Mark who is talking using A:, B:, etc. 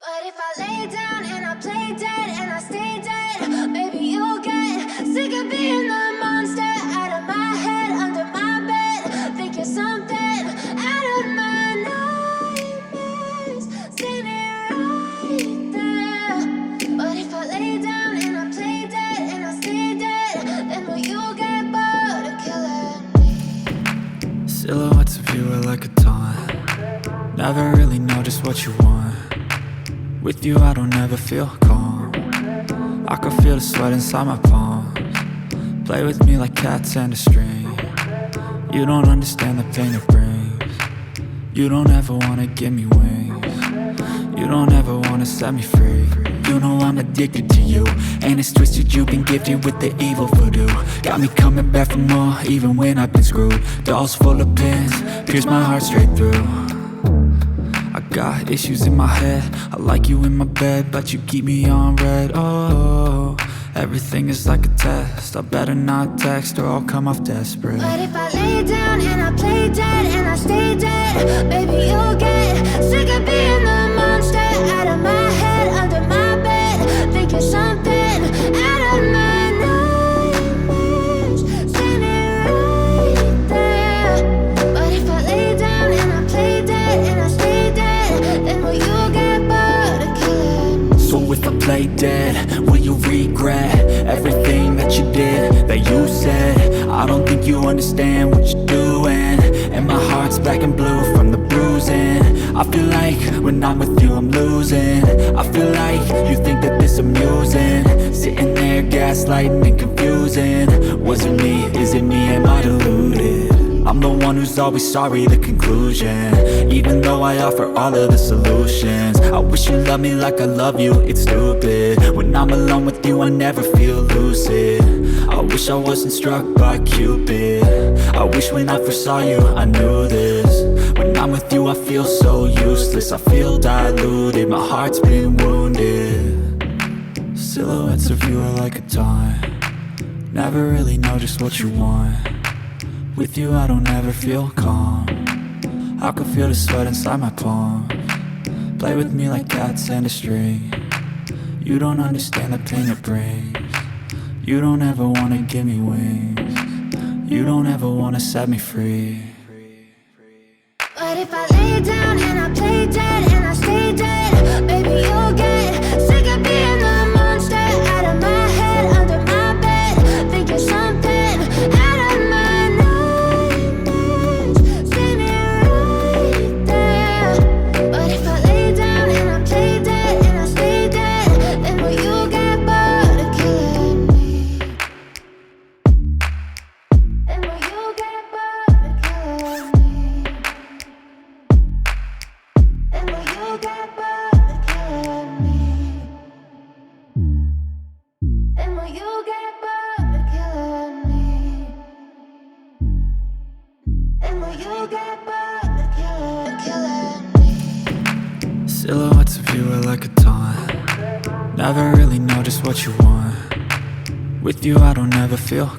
A: But if I lay down and I play dead and I stay dead, maybe you'll get sick of being the monster out of my head, under my bed. Think you're something out of my nightmares, standing right there. But if I lay down and I play dead and I stay dead, then will you get bored of killing me?
B: Silhouettes of you are like a taunt. Never really know just what you want. With you I don't ever feel calm. I can feel the sweat inside my palms. Play with me like cats and a string. You don't understand the pain it brings. You don't ever wanna give me wings. You don't ever wanna set me free. You know I'm addicted to you, and it's twisted, you've been gifted with the evil voodoo. Got me coming back for more, even when I've been screwed. Dolls full of pins, pierce my heart straight through. I got issues in my head, I like you in my bed, but you keep me on red. Oh, everything is like a test. I better not text or I'll come off desperate.
A: But if I lay down and I play dead and I stay dead, maybe you'll get sick of being the monster out of my head, under my bed. Think you're something out of my nightmares, standing right there. But if I lay down and I play dead and I stay dead, then will you get bored of killing me?
B: So if I play dead, will you regret everything that you did, that you said? I don't think you understand what you're doing, and my heart's black and blue from the bruising. I feel like when I'm with you I'm losing. I feel like you think that this amusing, sitting there gaslighting and confusing. Was it me? Is it me? Am I deluded? I'm the one who's always sorry, the conclusion, even though I offer all of the solutions. I wish you loved me like I love you, it's stupid. When I'm alone with you I never feel lucid. I wish I wasn't struck by Cupid. I wish when I first saw you I knew this. When I'm with you I feel so useless, I feel diluted, my heart's been wounded. Silhouettes of you are like a taunt. Never really know just what you want. With you I don't ever feel calm. I can feel the sweat inside my palms. Play with me like cats and a string. You don't understand the pain it brings. You don't ever wanna give me wings. You don't ever wanna set me free.
A: But if I lay down and I play dead and I stay dead, maybe you'll get sick of being the monster out of my head, under my bed. Think you're something out of my nightmares, standing right there. But if I lay down and I play dead and I stay dead, then will you get bored of killing me? Then will you get bored of killing me? And will you get bored of killing me? And will you get bored of killing me? And will you get bored of killing me?
B: Silhouettes of you are like a taunt. Never really know just what you want. With you I don't ever feel